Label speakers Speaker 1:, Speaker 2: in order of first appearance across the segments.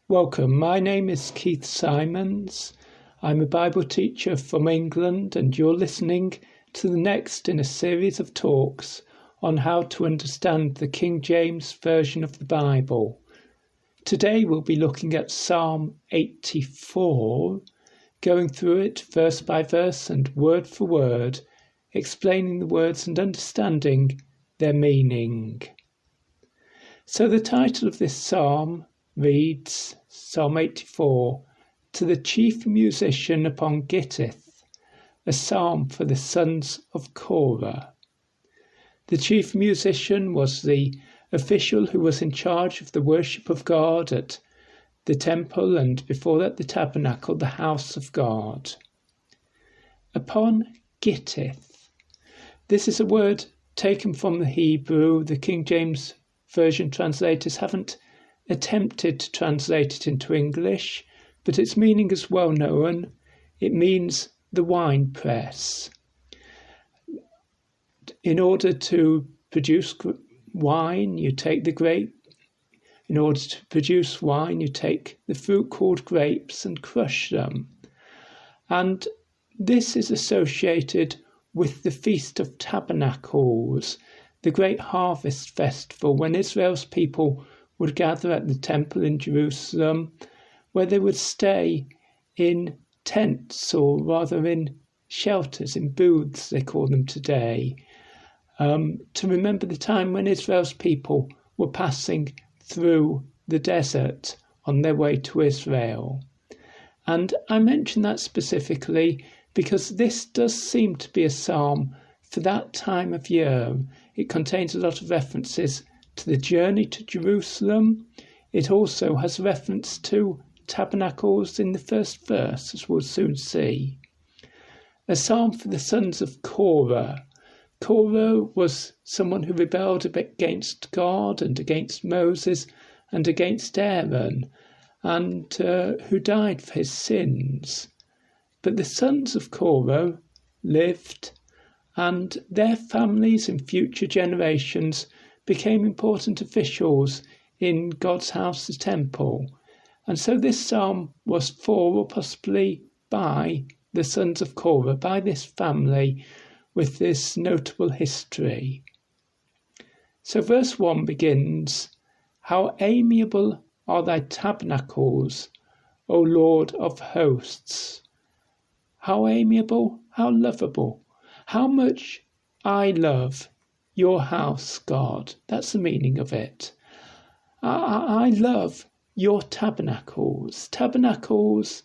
Speaker 1: Welcome, my name is Keith Simons. I'm a Bible teacher from England, and you're listening to the next in a series of talks on how to understand the King James Version of the Bible. Today we'll be looking at Psalm 84, going through it verse by verse and word for word, explaining the words and understanding their meaning. So the title of this psalm reads, Psalm 84, to the chief musician upon Gittith, a psalm for the sons of Korah. The chief musician was the official who was in charge of the worship of God at the temple and before that the tabernacle, the house of God. Upon Gittith. This is a word taken from the Hebrew. The King James Version translators haven't attempted to translate it into English, but its meaning is well known. It means the wine press. In order to produce wine, you take the grape. In order to produce wine, you take the fruit called grapes and crush them. And this is associated with the Feast of Tabernacles, the great harvest festival when Israel's people would gather at the temple in Jerusalem, where they would stay in tents, or rather in shelters, in booths they call them today, to remember the time when Israel's people were passing through the desert on their way to Israel. And I mention that specifically because this does seem to be a psalm for that time of year. It contains a lot of references to the journey to Jerusalem. It also has reference to tabernacles in the first verse, as we'll soon see. A psalm for the sons of Korah. Korah was someone who rebelled against God and against Moses and against Aaron, and who died for his sins. But the sons of Korah lived, and their families in future generations became important officials in God's house, the temple. And so this psalm was for, or possibly by, the sons of Korah, by this family with this notable history. So verse 1 begins, How amiable are thy tabernacles, O Lord of hosts. How amiable, how lovable, how much I love your house, God. That's the meaning of it. I love your tabernacles. Tabernacles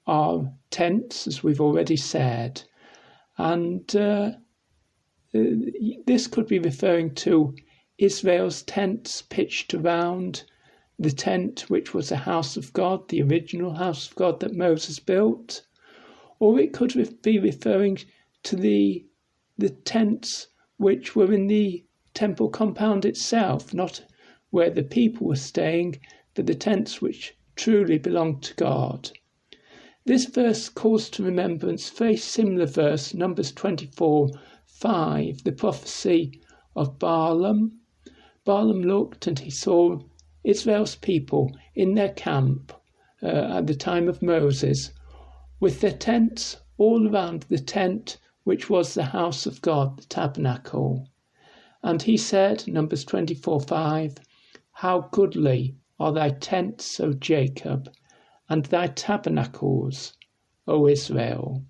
Speaker 1: are tents, as we've already said. And this could be referring to Israel's tents pitched around the tent, which was the house of God, the original house of God that Moses built. Or it could be referring to the tents which were in the temple compound itself, not where the people were staying, but the tents which truly belonged to God. This verse calls to remembrance a very similar verse, Numbers 24:5, the prophecy of Balaam. Balaam looked and he saw Israel's people in their camp at the time of Moses, with their tents all around the tent which was the house of God, the tabernacle. And he said, Numbers 24:5, How goodly are thy tents, O Jacob, and thy tabernacles, O Israel.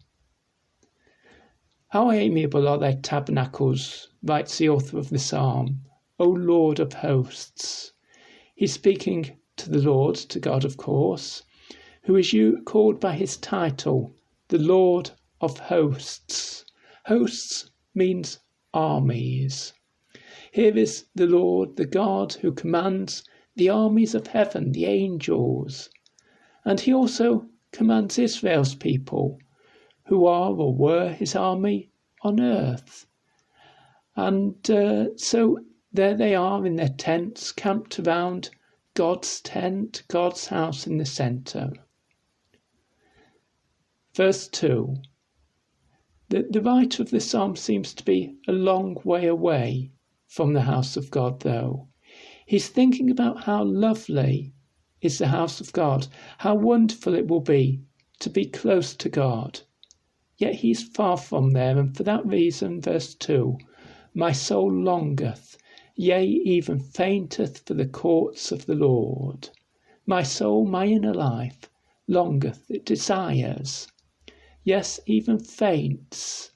Speaker 1: How amiable are thy tabernacles, writes the author of the psalm, O Lord of hosts. He's speaking to the Lord, to God of course, who is called by his title, the Lord of hosts. Hosts means armies. Here is the Lord, the God who commands the armies of heaven, the angels. And he also commands Israel's people, who are or were his army on earth. And so there they are in their tents, camped around God's tent, God's house in the centre. Verse 2. The writer of the psalm seems to be a long way away from the house of God, though. He's thinking about how lovely is the house of God. How wonderful it will be to be close to God. Yet he's far from there, and for that reason, verse 2, my soul longeth, yea, even fainteth for the courts of the Lord. My soul, my inner life, longeth, it desires. Yes, even faints.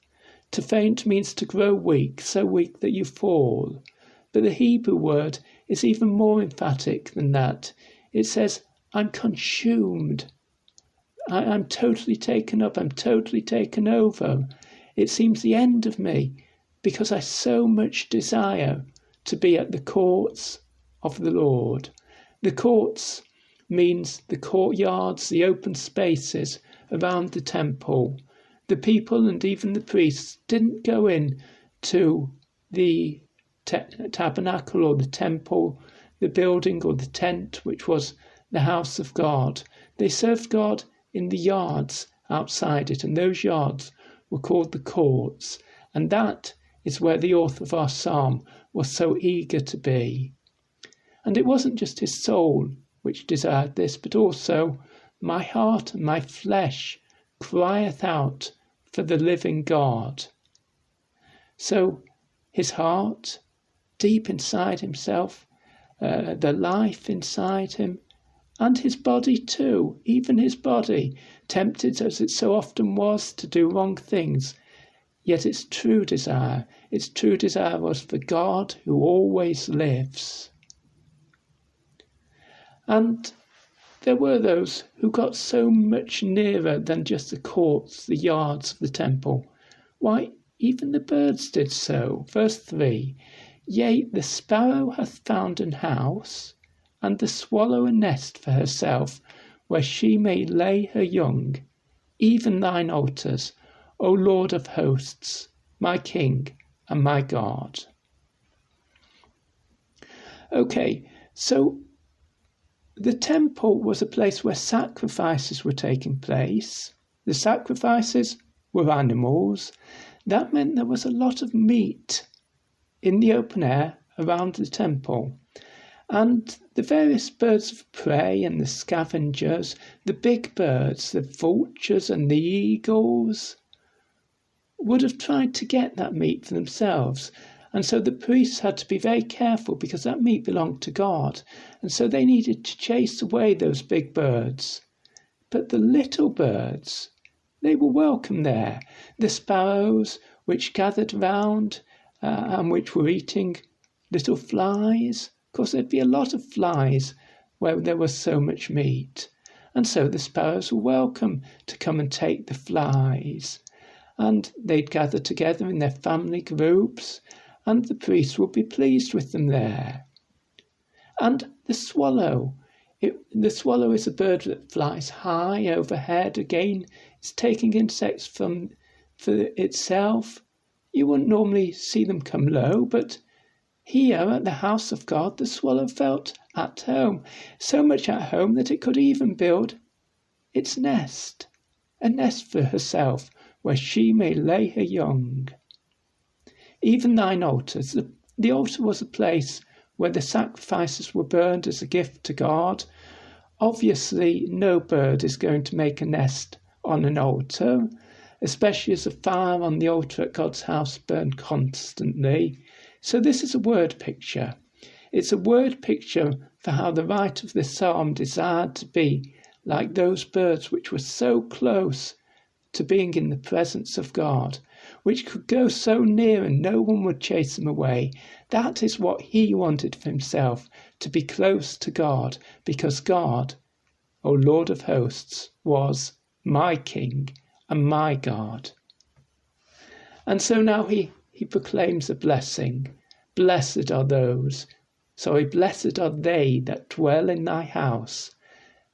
Speaker 1: To faint means to grow weak, so weak that you fall. But the Hebrew word is even more emphatic than that. It says, I'm consumed. I'm totally taken up. I'm totally taken over. It seems the end of me because I so much desire to be at the courts of the Lord. The courts means the courtyards, the open spaces around the temple. The people and even the priests didn't go in to the tabernacle or the temple, the building or the tent, which was the house of God. They served God in the yards outside it, and those yards were called the courts. And that is where the author of our psalm was so eager to be. And it wasn't just his soul which desired this, but also my heart and my flesh crieth out for the living God. So his heart, deep inside himself, the life inside him, and his body too, even his body, tempted as it so often was to do wrong things, yet its true desire was for God who always lives. And there were those who got so much nearer than just the courts, the yards of the temple. Why, even the birds did so. Verse 3, yea, the sparrow hath found an house, and the swallow a nest for herself, where she may lay her young. Even thine altars, O Lord of hosts, my King and my God. Okay, so the temple was a place where sacrifices were taking place. The sacrifices were animals. That meant there was a lot of meat in the open air around the temple. And the various birds of prey and the scavengers, the big birds, the vultures and the eagles, would have tried to get that meat for themselves. And so the priests had to be very careful because that meat belonged to God. And so they needed to chase away those big birds. But the little birds, they were welcome there. The sparrows, which gathered round and which were eating little flies. Of course, there'd be a lot of flies where there was so much meat. And so the sparrows were welcome to come and take the flies. And they'd gather together in their family groups, and the priests would be pleased with them there. And the swallow. The swallow is a bird that flies high overhead. Again, it's taking insects for itself. You wouldn't normally see them come low, but here at the house of God, the swallow felt at home, so much at home that it could even build its nest, a nest for herself, where she may lay her young. Even thine altars. The altar was a place where the sacrifices were burned as a gift to God. Obviously, no bird is going to make a nest on an altar, especially as a fire on the altar at God's house burned constantly. So this is a word picture. It's a word picture for how the writer of this psalm desired to be like those birds which were so close to being in the presence of God, which could go so near and no one would chase them away. That is what he wanted for himself, to be close to God, because God, O Lord of hosts, was my King and my God. And so now he proclaims a blessing. Blessed are they that dwell in thy house.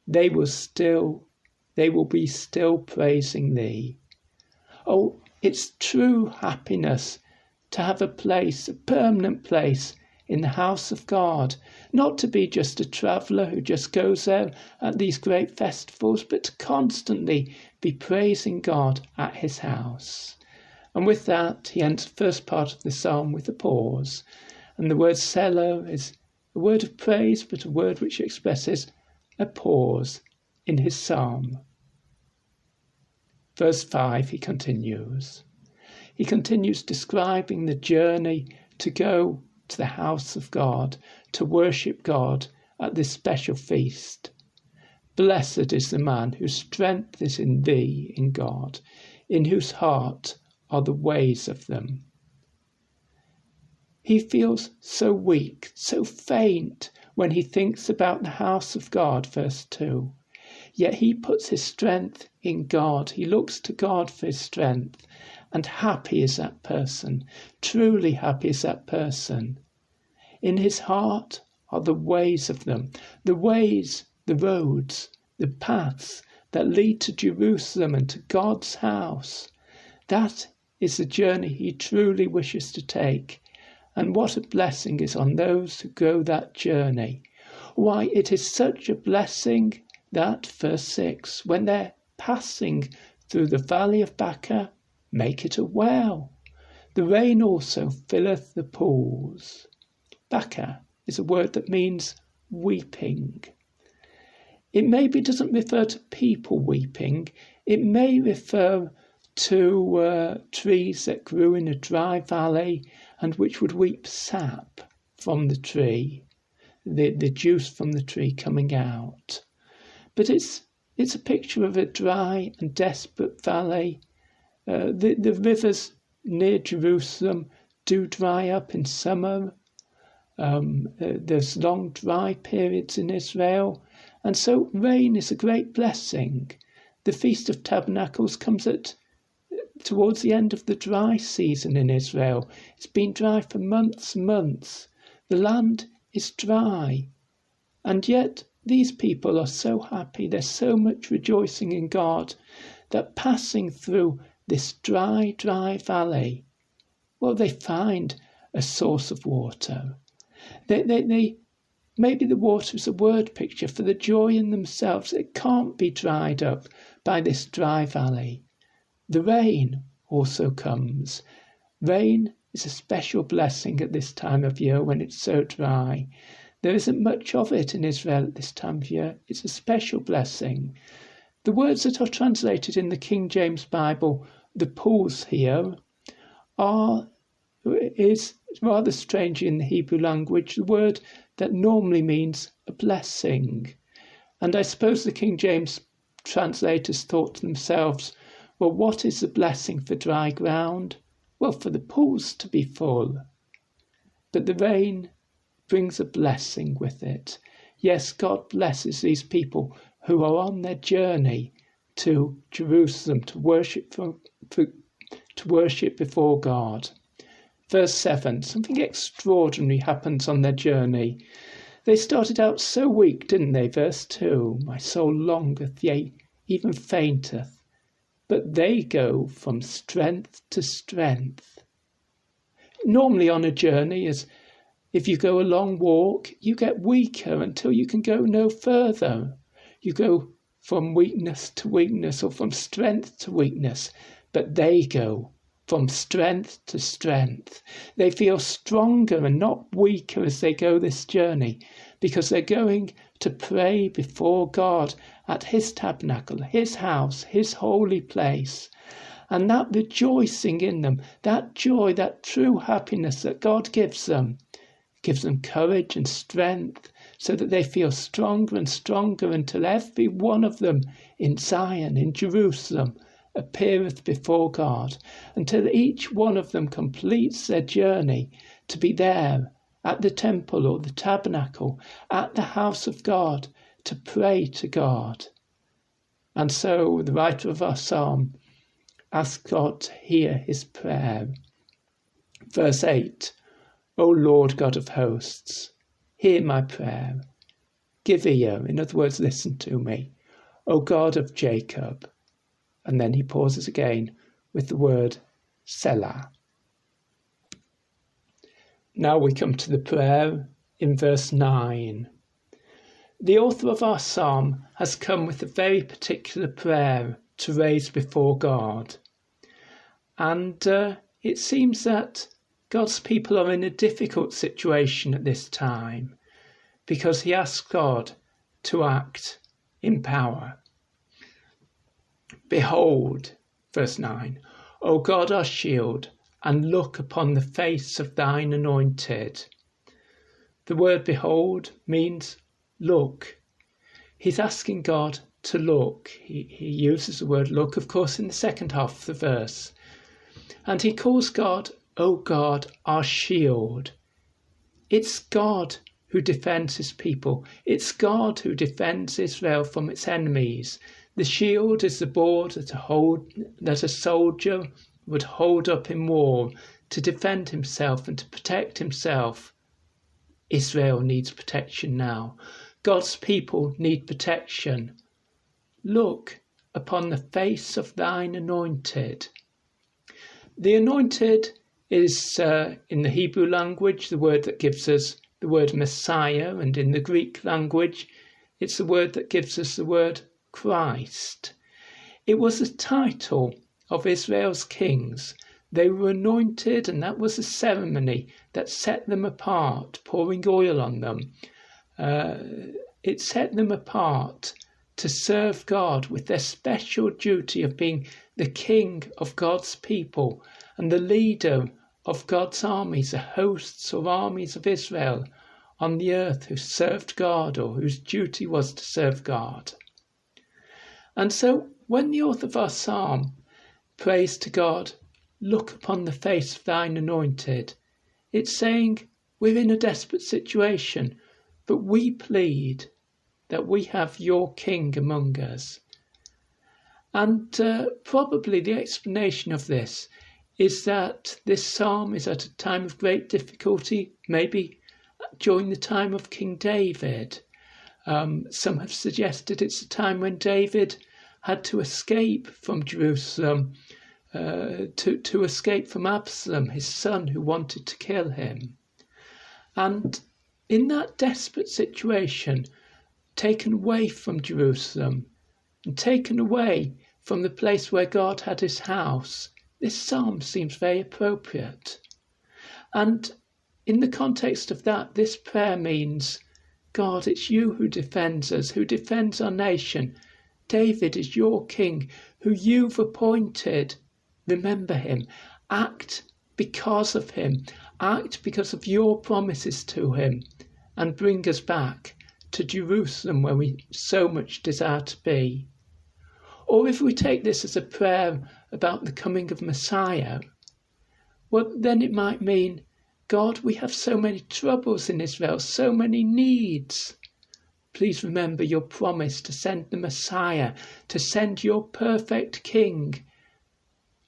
Speaker 1: They will be still praising thee. Oh, it's true happiness to have a place, a permanent place in the house of God, not to be just a traveller who just goes there at these great festivals, but to constantly be praising God at his house. And with that, he ends the first part of the psalm with a pause. And the word Selah is a word of praise, but a word which expresses a pause in his psalm. Verse 5, he continues. He continues describing the journey to go to the house of God, to worship God at this special feast. Blessed is the man whose strength is in thee, in God, in whose heart are the ways of them. He feels so weak, so faint when he thinks about the house of God, verse 2. Yet he puts his strength in God. He looks to God for his strength. And happy is that person. Truly happy is that person. In his heart are the ways of them. The ways, the roads, the paths that lead to Jerusalem and to God's house. That is the journey he truly wishes to take. And what a blessing is on those who go that journey. Why, it is such a blessing that, verse 6, when they're passing through the valley of Baca, make it a well. The rain also filleth the pools. Baca is a word that means weeping. It maybe doesn't refer to people weeping. It may refer to trees that grew in a dry valley and which would weep sap from the tree, the juice from the tree coming out. But it's a picture of a dry and desperate valley. The rivers near Jerusalem do dry up in summer. There's long dry periods in Israel. And so rain is a great blessing. The Feast of Tabernacles comes towards the end of the dry season in Israel. It's been dry for months and months. The land is dry. And yet these people are so happy. There's so much rejoicing in God that passing through this dry valley, well, they find a source of water. They maybe the water is a word picture for the joy in themselves. It can't be dried up by this dry valley. The rain also comes. Rain is a special blessing at this time of year when it's so dry. There isn't much of it in Israel at this time of year. It's a special blessing. The words that are translated in the King James Bible, the pools here, is rather strange in the Hebrew language, the word that normally means a blessing. And I suppose the King James translators thought to themselves, well, what is the blessing for dry ground? Well, for the pools to be full. But the rain brings a blessing with it. Yes, God blesses these people who are on their journey to Jerusalem to worship before God. Verse 7, something extraordinary happens on their journey. They started out so weak, didn't they? Verse 2, my soul longeth, yea, even fainteth. But they go from strength to strength. Normally on a journey, as if you go a long walk, you get weaker until you can go no further. You go from weakness to weakness or from strength to weakness. But they go from strength to strength. They feel stronger and not weaker as they go this journey because they're going to pray before God at his tabernacle, his house, his holy place. And that rejoicing in them, that joy, that true happiness that God gives them courage and strength so that they feel stronger and stronger until every one of them in Zion, in Jerusalem, appeareth before God, until each one of them completes their journey to be there at the temple or the tabernacle, at the house of God, to pray to God. And so the writer of our psalm asks God to hear his prayer. Verse 8, O Lord God of hosts, hear my prayer. Give ear, in other words, listen to me, O God of Jacob. And then he pauses again with the word Selah. Now we come to the prayer in verse 9. The author of our psalm has come with a very particular prayer to raise before God. And it seems that God's people are in a difficult situation at this time because he asks God to act in power. Behold, verse 9, O God our shield, and look upon the face of thine anointed. The word behold means look. He's asking God to look. He uses the word look, of course, in the second half of the verse. And he calls God, O God, our shield. It's God who defends his people. It's God who defends Israel from its enemies. The shield is the board that a soldier would hold up in war to defend himself and to protect himself. Israel needs protection now. God's people need protection. Look upon the face of thine anointed. The anointed is, in the Hebrew language, the word that gives us the word Messiah, and in the Greek language, it's the word that gives us the word Christ. It was a title of Israel's kings. They were anointed, and that was a ceremony that set them apart, pouring oil on them. It set them apart to serve God with their special duty of being the king of God's people and the leader of God's armies, the hosts or armies of Israel on the earth who served God or whose duty was to serve God. And so when the author of our psalm prays to God, look upon the face of thine anointed, it's saying we're in a desperate situation, but we plead that we have your king among us. And probably the explanation of this is that this psalm is at a time of great difficulty, maybe during the time of King David. Some have suggested it's a time when David had to escape from Jerusalem, to escape from Absalom, his son, who wanted to kill him. And in that desperate situation, taken away from Jerusalem and taken away from the place where God had his house, this psalm seems very appropriate. And in the context of that, this prayer means, God, it's you who defends us, who defends our nation. David is your king, who you've appointed. Remember him. Act because of him. Act because of your promises to him, and bring us back to Jerusalem where we so much desire to be. Or if we take this as a prayer about the coming of Messiah, well, then it might mean, God, we have so many troubles in Israel, so many needs. Please remember your promise to send the Messiah, to send your perfect King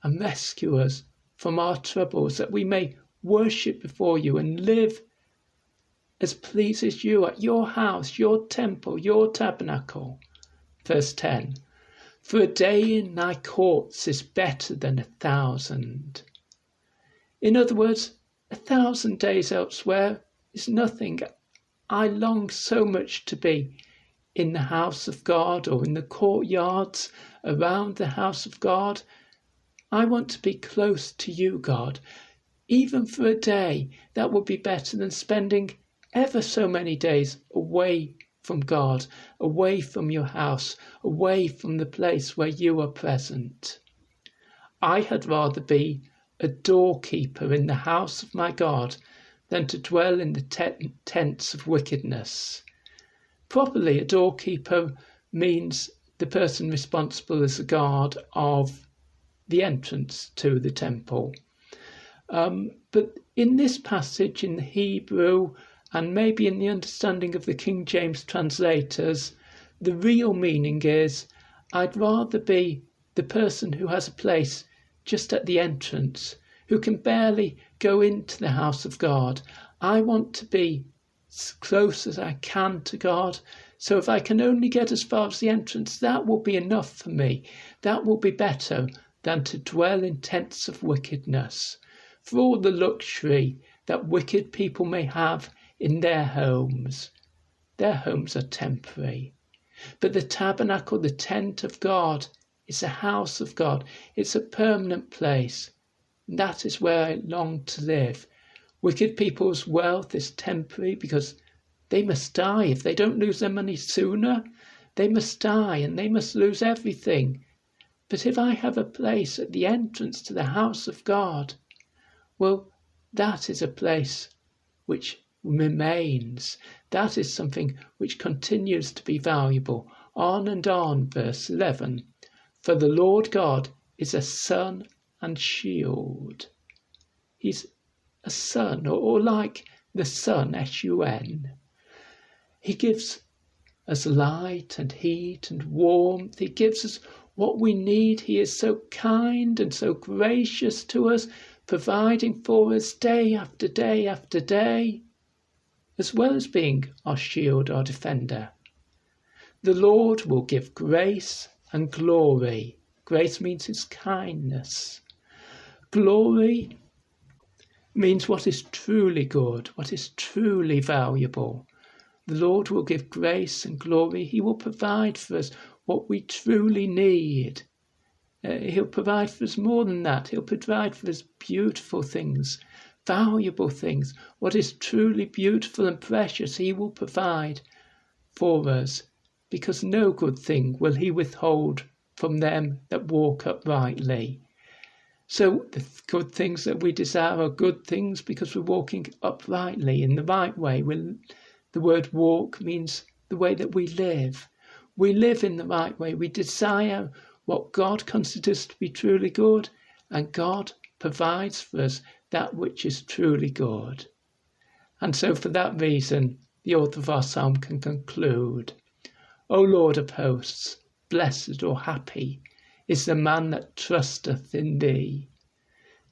Speaker 1: and rescue us from our troubles, that we may worship before you and live as pleases you at your house, your temple, your tabernacle. Verse 10, for a day in thy courts is better than 1,000. In other words, 1,000 days elsewhere is nothing. I long so much to be in the house of God, or in the courtyards around the house of God. I want to be close to you, God. Even for a day, that would be better than spending ever so many days away from God, away from your house, away from the place where you are present. I had rather be a doorkeeper in the house of my God than to dwell in the tents of wickedness. Properly, a doorkeeper means the person responsible as a guard of the entrance to the temple. But in this passage, in the Hebrew, and maybe in the understanding of the King James translators, the real meaning is, I'd rather be the person who has a place just at the entrance, who can barely go into the house of God. I want to be as close as I can to God. So if I can only get as far as the entrance, that will be enough for me. That will be better than to dwell in tents of wickedness. For all the luxury that wicked people may have in their homes are temporary. But the tabernacle, the tent of God, is a house of God. It's a permanent place. That is where I long to live. Wicked people's wealth is temporary because They must die. If they don't lose their money sooner, they must die and they must lose everything. But if I have a place at the entrance to the house of God, well, that is a place which remains. That is something which continues to be valuable. On and on, verse 11. For the Lord God is a sun and shield. He's a sun, or like the sun, S-U-N. He gives us light and heat and warmth. He gives us what we need. He is so kind and so gracious to us, providing for us day after day after day, as well as being our shield, our defender. The Lord will give grace and glory. Grace means his kindness. Glory means what is truly good, what is truly valuable. The Lord will give grace and glory. He will provide for us what we truly need. He'll provide for us more than that. He'll provide for us beautiful things, valuable things. What is truly beautiful and precious, he will provide for us, because no good thing will he withhold from them that walk uprightly. So the good things that we desire are good things because we're walking uprightly in the right way. The word walk means the way that we live. We live in the right way. We desire what God considers to be truly good, and God provides for us that which is truly good. And so for that reason, the author of our psalm can conclude, O Lord of hosts, blessed or happy is the man that trusteth in thee.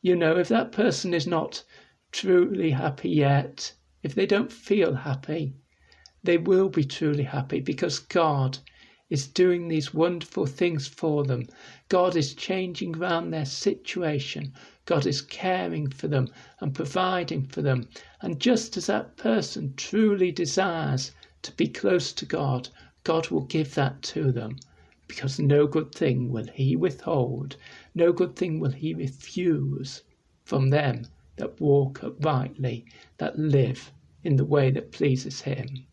Speaker 1: You know, if that person is not truly happy yet, if they don't feel happy, they will be truly happy because God is doing these wonderful things for them. God is changing around their situation. God is caring for them and providing for them. And just as that person truly desires to be close to God, God will give that to them, because no good thing will he withhold, no good thing will he refuse from them that walk uprightly, that live in the way that pleases him.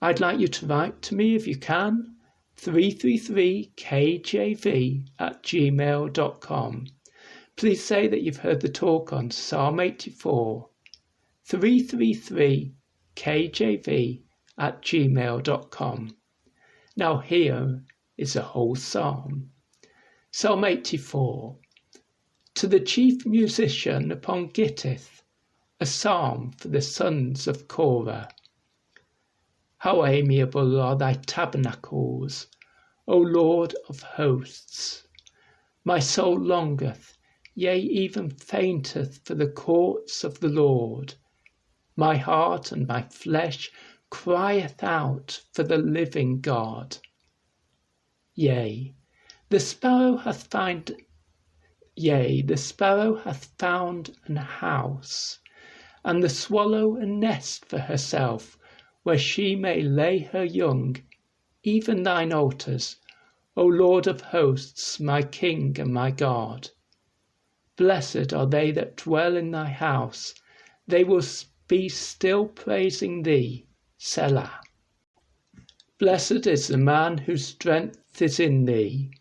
Speaker 1: I'd like you to write to me if you can, 333kjv@gmail.com. Please say that you've heard the talk on Psalm 84, 333kjv@gmail.com. Now here is a whole psalm. Psalm 84. To the chief musician upon Gittith, a psalm for the sons of Korah. How amiable are thy tabernacles, O Lord of hosts! My soul longeth, yea, even fainteth for the courts of the Lord. My heart and my flesh crieth out for the living God. Yea, the sparrow hath found an house, and the swallow a nest for herself, where she may lay her young, even thine altars, O Lord of hosts, my King and my God. Blessed are they that dwell in thy house, they will be still praising thee, Selah. Blessed is the man whose strength is in thee,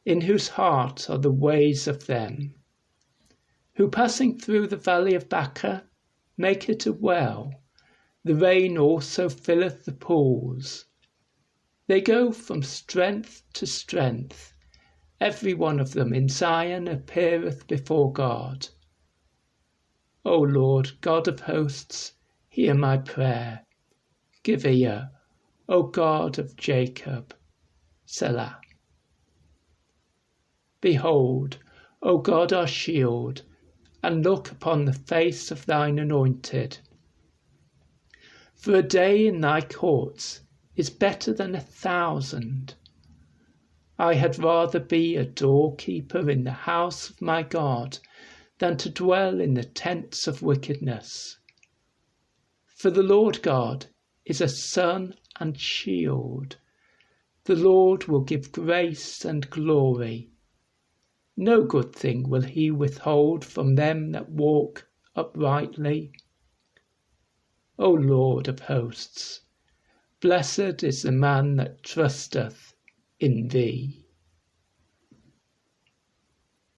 Speaker 1: in whose heart are the ways of them, who passing through the valley of Baca make it a well, the rain also filleth the pools. They go from strength to strength, every one of them in Zion appeareth before God. O Lord, God of hosts, hear my prayer. Give ear, O God of Jacob, Selah. Behold, O God our shield, and look upon the face of thine anointed. For a day in thy courts is better than 1,000. I had rather be a doorkeeper in the house of my God than to dwell in the tents of wickedness. For the Lord God is a sun and shield. The Lord will give grace and glory. No good thing will he withhold from them that walk uprightly. O Lord of hosts. Blessed is the man that trusteth in thee.